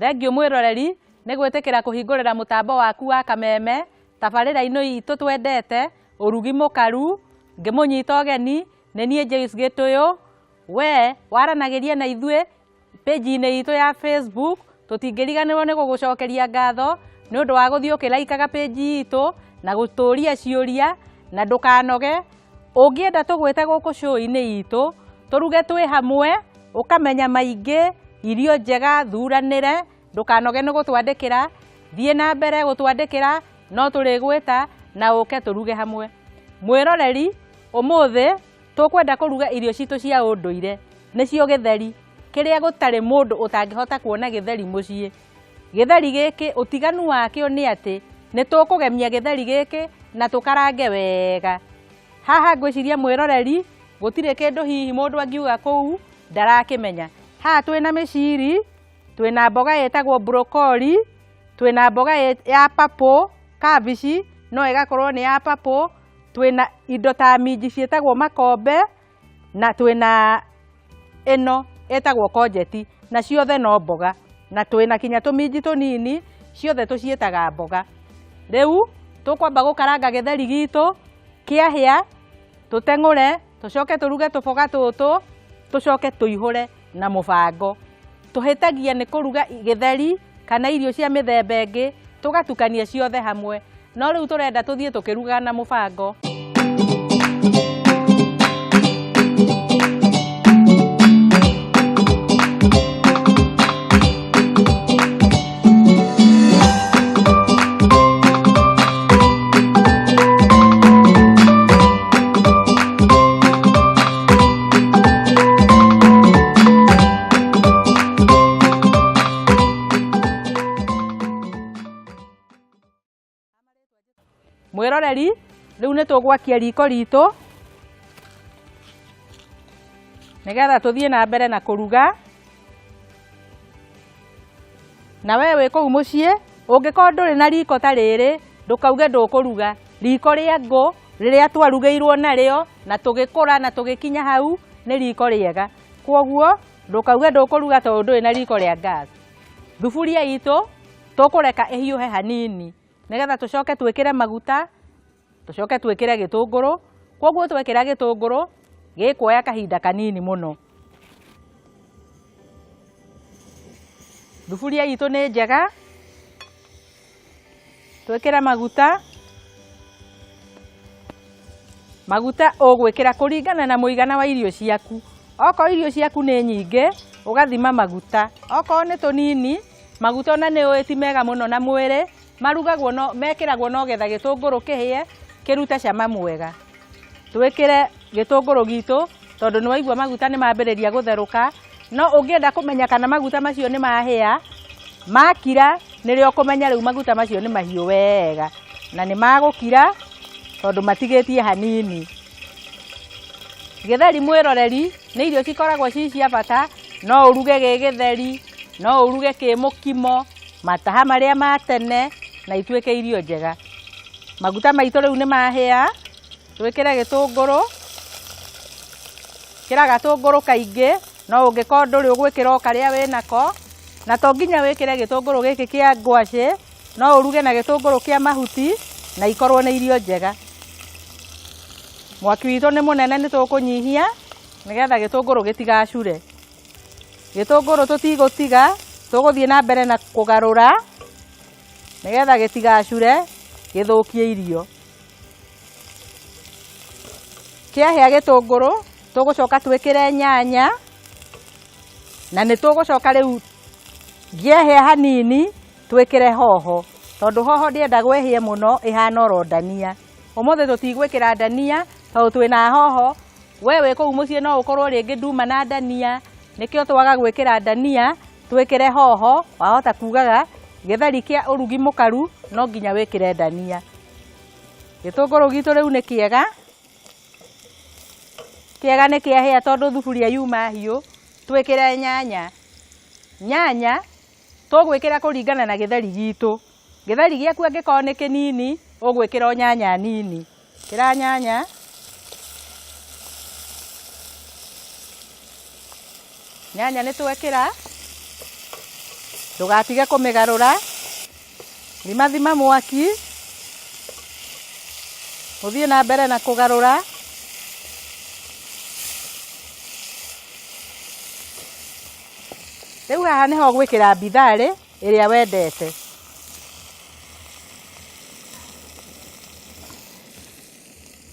Thengio mwiroreri nĩ gwĩtĩkĩra kũhingũrĩra mũtambo waku wa Kameme tabarĩra-inĩ itũ twendete ũrugi mũkaru ngĩmũnyita ũgeni nĩ niĩ Joyce Gĩtũyũ. We waranagĩria na ithuĩ page-inĩ itũ ya Facebook, tũtingĩriganĩrwo nĩ gũgũcokeria ngatho nĩ ũndũ wa gũthiĩ ũkĩlaikaga page itũ na gũtũria ciũria, na ndũkanoge. Ũngĩenda tũgwĩte gũkũ show-inĩ itũ tũruge twĩ hamwe ũkamenya maingĩ, irio njega thuranĩre, ndũkanoge nĩ gũtwandĩkĩra, thiĩ na mbere gũtwandĩkĩra, no tũrĩgwĩta na ũke tũruge hamwe. Mwĩroreri, ũmũthĩ tũkwenda kũruga irio citũ cia ũndũire, nĩcio gĩtheri, kĩrĩa gũtarĩ mũndũ ũtangĩhota kuona gĩtheri mũciĩ. Gĩtheri gĩkĩ ũtiganu wakĩo nĩ atĩ nĩ tũkũgemia gĩtheri gĩkĩ na tũkarange wega. Haha ngwĩciria mwĩroreri gũtirĩ kĩndũ hihi mũndũ angiuga kũu ndarakĩmenya. Haha twĩna mĩciri, twĩna mboga ĩtagwo broccoli, twĩna mboga ya purple, kabici no ĩgakorwo nĩ ya purple, twĩna indo ta minji ciĩtagwo makombe, na twĩna ĩno ĩtagwo konjeti, na ciothe no mboga, na twĩna kinya tũminji tũnini, ciothe tũciĩtaga mboga. Rĩu tũkwamba gũkaranga gĩtheri gitũ, kĩahĩa tũteng'ũre, tũcoke tũruge tũboga tũtũ, tũcoke tũihũre na mũbango. Tũhĩtagia nĩ kũruga gĩtheri kana irio cia mĩthemba ĩngĩ, tũgatukania ciothe hamwe, no rĩu tũrenda tũthiĩ tũkĩrugaga na mũbango. Mwĩroreri, rĩu nĩ tũgwakia riko ritũ nĩgetha tũthiĩ na mbere na kũruga. Na we wĩ kũu mũciĩ, ũngĩkorwo ndũrĩ na riko ta rĩrĩ, ndũkauge ndũkũruga. Riko rĩa ngũ rĩrĩa twarugĩirwo narĩo na tũgĩkũra na tũgĩkinya hau nĩ riko rĩega. Kwoguo ndũkauge ndũkũruga tondũ ndũrĩ na riko rĩa gas. Thuburia itũ tũkũreka ĩhiũhe hanini nĩgetha tũcoke twĩkĩre maguta, tũcoke twĩkĩre gĩtũngũrũ. Kwoguo twekĩra gĩtũngũrũ gĩkuoya kahinda kanini mũno. Thuburia itũ nĩ njega, twĩkĩre maguta. Maguta ũgwĩkĩra kũringana na mũigana wa irio ciaku. Okorwo irio ciaku nĩ nyingĩ ũgathima maguta, okorwo nĩ tũnini, maguta ona nĩ ũĩ ti mega mũno na mwĩrĩ, marugagwo mekĩragwo no getha gĩtũngũrũ kĩhĩe kĩrute cama mwega. Twĩkĩre gĩtũngũrũ gitũ tondũ nĩ waigua maguta nĩ mambĩrĩria gũtherũka, no ũngĩenda kũmenya kana maguta macio nĩ mahĩa, makira nĩrĩo ũkũmenya rĩu maguta macio nĩ mahiũ wega na nĩ magũkira tondũ matigĩtie hanini. Gĩtheri mwĩroreri nĩ irio cikoragwo ci cia bata, no ũruge gĩ gĩtheri, no ũruge kĩ mũkimo, mataha marĩa ma tene na ituĩke irio njega. Maguta maitũ rĩu nĩ mahĩa, twĩkĩre gĩtũngũrũ, kĩra gatũngũrũ kaingĩ, no ũngĩkorwo ndũrĩ ũgwĩkĩra o karĩa wĩnako, na to nginya wĩkĩre gĩtũngũrũ gĩkĩ kĩa ngwacĩ, no ũruge na gĩtũngũrũ kĩa mahuti na ikorwo nĩ irio njega. Mwaki witũ nĩ mũnene, nĩ tũkũnyihia nĩgetha gĩtũngũrũ gĩtigacure. Gĩtũngũrũ tũtigũtiga, tũgũthiĩ na mbere na kũgarũra nĩgetha gĩtigacure gĩthũkie irio. Kĩahĩa gĩtũngũrũ tũgũcoka twĩkĩre nyanya, na nĩ tũgũcoka rĩu ngĩahĩa hanini twĩkĩre hoho, tondũ hoho ndĩenda gwĩhĩe mũno ĩhana oro ndania. Ũmũthĩ tũtigwĩkĩra ndania tondũ twĩna hoho. We wĩ kũu mũciĩ no ũkorwo rĩngĩ nduma na ndania, nĩkĩo twaga gwĩkĩra ndania, twĩkĩre hoho. Wahota kugaga gĩtheri kĩa ũrugi mũkaru no nginya wĩkĩre ndania. Gĩtũngũrũ gitũ rĩu nĩ kĩega, kĩega nĩ kĩahĩa tondũ thuburia yuma hiũ. Twĩkĩre nyanya. Nyanya tũgwĩkĩra kũringana na gĩtheri gitũ. Gĩtheri gĩaku angĩkorwo nĩ kĩnini ũgwĩkĩra o nyanya nini. Kĩra nyanya, nyanya nĩ twekĩra, Ndũgatige kũmĩgarũra. Thima mwaki. Ũthiĩ na mbere na kũgarũra. Rĩu haha nĩho gwĩkĩra bitharĩ ĩrĩa wendete.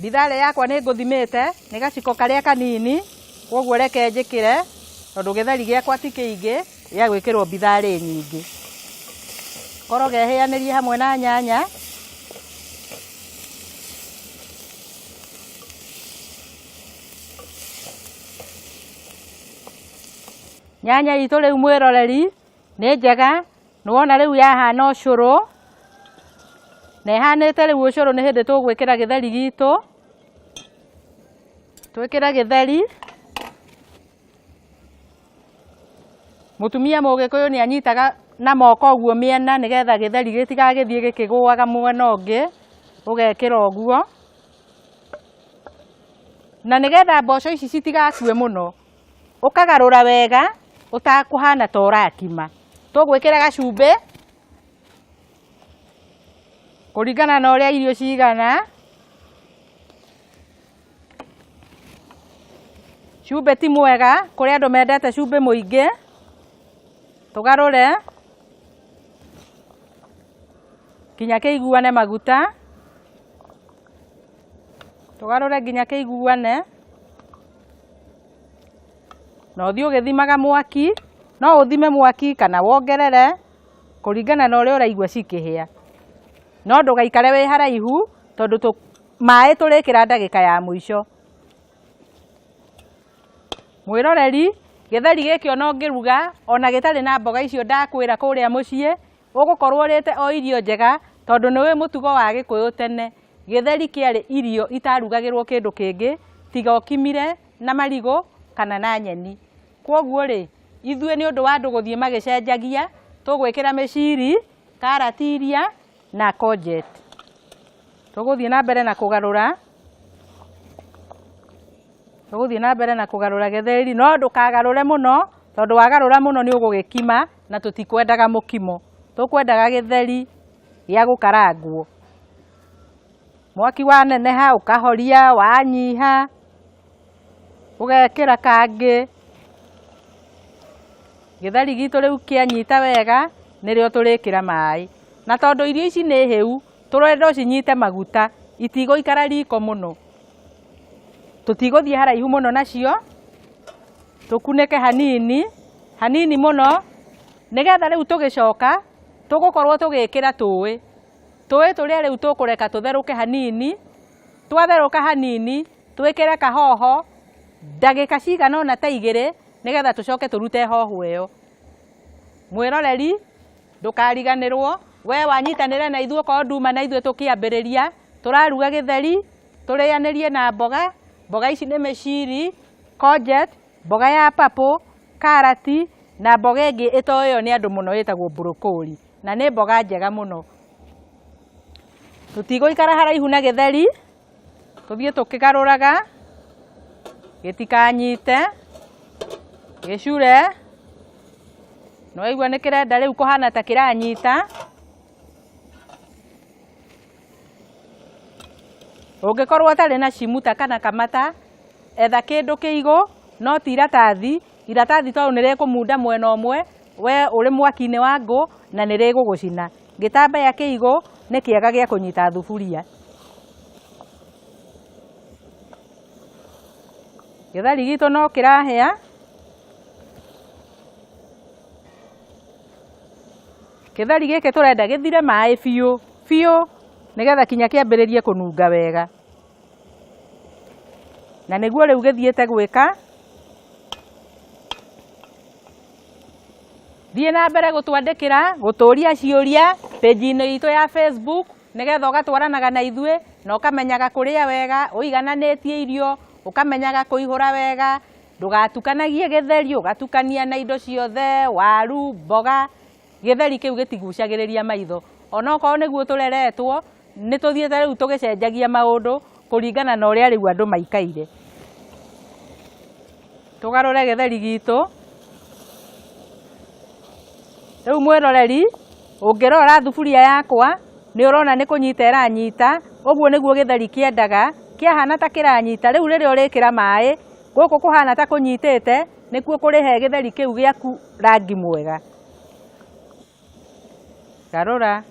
Bitharĩ yakwa nĩ ngũthimĩte nĩ gaciko karĩa kanini, koguo reke njĩkĩre tondũ gĩtheri gĩakwa ti kĩingĩ gĩa gwĩkĩrwo bitharĩ nyingĩ. Koroga ĩhĩanĩrie hamwe na nyanya. Nyanya itũ rĩu mwĩroreri nĩ njega, nĩwona rĩu yahana ũcũrũ. Na ĩhanĩte rĩu ũcũrũ nĩ hĩndĩ tũgwĩkĩra gĩtheri gitũ. Twĩkĩra gĩtheri. Mũtumia Mũgĩkũyũ nĩ anyitaga na moko ũguo mĩena nĩgetha gĩtheri gĩtigagĩthiĩ gĩkĩgũaga mwena ũngĩ. Ũgekĩra ũguo. Na nĩgetha mboco ici citigakue mũno, ũkagarũra wega ũtakũhana ta ũrakima. Tũgwĩkĩra gacumbĩ kũringana na ũrĩa irio cigana. Cumbĩ ti mwega, kũrĩ andũ mendete cumbĩ mũingĩ. Tũgarũre nginya kĩiguane maguta. Tũgarũre nginya kĩiguane. Na ũthiĩ ũgĩthimaga mwaki. No ũthime mwaki kana wongerere kũringana na ũrĩa ũraigua cikĩhĩa. No ndũgaikare wĩ haraihu tondũ maĩ tũrĩkĩra ndagĩka ya mũico. Mwĩroreri, gĩtheri gĩkĩ ona ũngĩruga ona gĩtarĩ na mboga icio ndakwĩra kũrĩa mũciĩ, ũgũkorwo ũrĩte o irio njega tondũ nĩwĩ mũtugo wa Gĩkũyũ tene. Gĩtheri kĩarĩ irio itarugagĩrwo kĩndũ kĩngĩ tiga ũkimire na marigũ kana na nyeni. Kwoguo rĩ, ithuĩ nĩ ũndũ wa andũ gũthiĩ magĩcenjagia, tũgwĩkĩra mĩciri, karati iria na courgette. Tũgũthiĩ na mbere na kũgarũra. Tũgũthiĩ na mbere na kũgarũra gĩtheri, no ndũkagarũre mũno tondũ wagarũra mũno nĩ ũgũgĩkima na tũtikwendaga mũkimo. Tũkwendaga gĩtheri gĩa gũkarangwo. Mwaki waneneha ũkahoria, wanyiha ũgekĩra kangĩ. Gĩtheri gitũ rĩu kĩanyita wega nĩrĩo tũrĩkĩra maĩ. Na tondũ irio ici nĩ hĩu, tũrenda cinyite maguta, itigũikara riko mũno. Tũtigũthiĩ haraihu mũno nacio. Tũkunĩke hanini, hanini mũno nĩgetha rĩu tũgĩcoka tũgũkorwo tũgĩkĩra tũĩ. Tũĩ tũrĩa rĩu tũkũreka tũtherũke hanini. Twatherũka hanini, twĩkĩre kahoho ndagĩka cigana ona ta 2 nĩgetha tũcoke tũrute hoho ĩyo. Mwĩroreri, ndũkariganĩrwo, we wanyitanĩra na ithuĩ okorwo nduma na ithuĩ tũkĩambĩrĩria. Tũraruga gĩtheri, tũrĩanĩrie na mboga. Mboga ici nĩ mĩciri, courgette, mboga ya purple, karati na mboga ĩngĩ ĩtoĩyo nĩ andũ mũno ĩtagwo broccoli. Na nĩ mboga njega mũno. Tũtigũikara haraihu na gĩtheri, tũthiĩ tũkĩgarũraga gĩtikanyite, gĩcure. Nĩwaigua nĩ kĩrenda rĩu kũhana ta kĩranyita. Ũngĩkorwo ũtarĩ na cimuta kana kamata, etha kĩndũ kĩigũ no ti iratathi. Iratathi tondũ nĩrĩkũmunda mwena ũmwe, we ũrĩ mwaki-inĩ wa ngũ na nĩrĩgũgũcina. Gĩtambaya kĩigũ nĩ kĩega gĩa kũnyita thuburia. Gĩtheri gitũ no kĩrahĩa. Gĩtheri gĩkĩ tũrenda gĩthire maĩ biũ biũ nĩgetha kinya kĩambĩrĩrie kũnunga wega. Na nĩguo rĩu gĩthiĩte gwĩka. Thiĩ na mbere gũtwandĩkĩra, gũtũria ciũria page-inĩ itũ ya Facebook nĩgetha ũgatwaranaga na ithuĩ na ũkamenyaga kũrĩa wega, ũigananĩtie irio, ũkamenyaga kũihũra wega. Ndũgatukanagie gĩtheri ũgatukania na indo ciothe, waru, mboga. Gĩtheri kĩu gĩtigucagĩrĩria maitho. Ona okorwo nĩguo tũreretwo, nĩ tũthiĩte rĩu tũgĩcenjagia maũndũ kũringana na ũrĩa rĩu andũ maikaire. Tũgarũre gĩtheri gitũ. Riu mwiroreri ungirora thufuria yakwa ni urona ni kunyita iranyita uguo niguo githeri kiendaga kiahana ta kiranyita riu riria urikira mai guku kuhana ta kunyitite nikuo kurihe githeri kiu giaku rangi mwega. Garura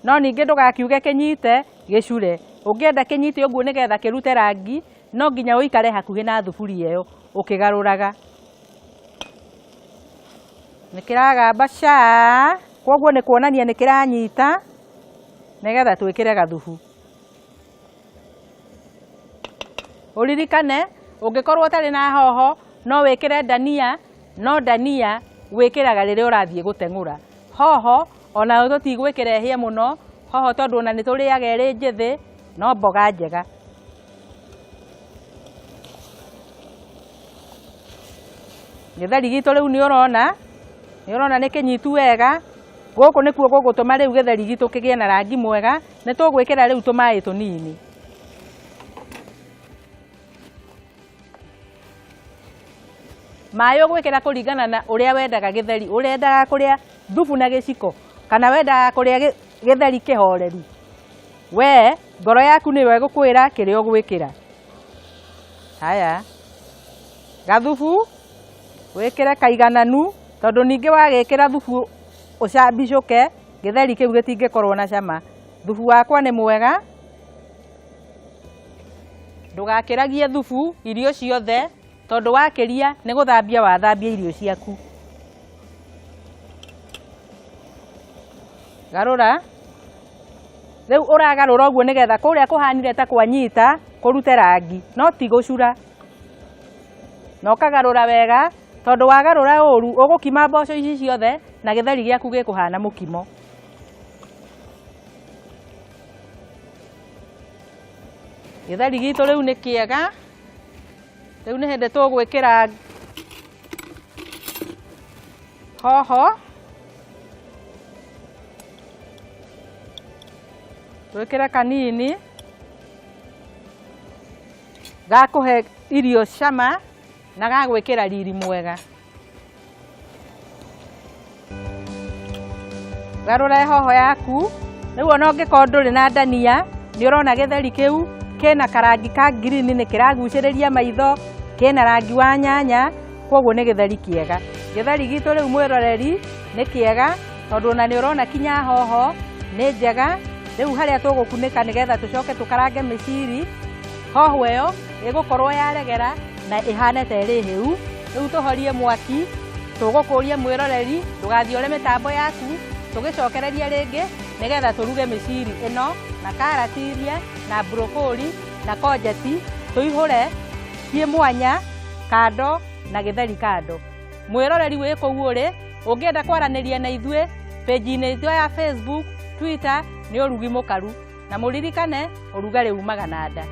no ningi ndugakiuge kinyite gicure ungienda kinyite uguo nigetha kirute rangi no nginya uikare hakuhi na thufuria iyo ukigaruraga. Nikiragamba ca koguo ni kuonania nikiranyita nigetha twikire gathufu. Uririkane ungikorwo utari na hoho no wikire dania, no dania wikiraga riria urathie guteng'ura. Hoho ona tutigwikira hie muno hoho tondu ona nituriaga iri njithi no mboga njega. Githeri gitu riu ni urona ni kinyitu wega guku nikuo gugutuma riu githeri gitu kigie na rangi mwega. Nitugwikira riu tumai tunini. Mai ugwikira kuringana na uria wendaga githeri, urendaga kuria thubu na giciko kana wendaga kuria githeri kihoreru. We ngoro yaku niwe gukwira kiria ugwikira. Haya gathubu wikire kaigananu tondu ningi wagikira thubu ucambicuke githeri kiu gitingikorwo na cama. Thubu wakwa ni mwega ndugakiragie thubu irio ciothe tondu wakiria ni guthambia wathambia irio ciaku. Garura riu uragarura uguo nigetha kuria kuhanire ta kwanyita kurute rangi no ti gucura. No ukagarura wega tondu wagarura uru ugukima mboco ici ciothe na githeri giaku gikuhana mukimo. Githeri gitu riu ni kiega. Riu ni hindi tugwikira hoho twikire kanini gakuhe irio cama na gagwikira riri mwega. Garura hoho yaku riu ona ungikorwo nduri na dania ni urona githeri kiu kina karangi ka green ni kiraguciriria maitho kina rangi wa nyanya koguo ni githeri kiega. Githeri gitu riu mwiroreri ni kiega tondu ona ni urona kinya hoho ni njega. Riu haria tugukunika nigetha tucoke tukarange miciri hoho iyo igukorwo yaregera na ihane ta iri hiu. Riu tuhorie mwaki tugukuria mwiroreri ndugathiore mitambo yaku tugicokereria ringi nigetha turuge miciri ino na karati iria na brokoli na kojeti tuihure cie mwanya kando na githeri kando. Mwiroreri wi kuu uri ungienda kwaraniria na ithue page-ini itu ya Facebook, Twitter ni Urugi Mukaru na muririkane urugari umaga na nda.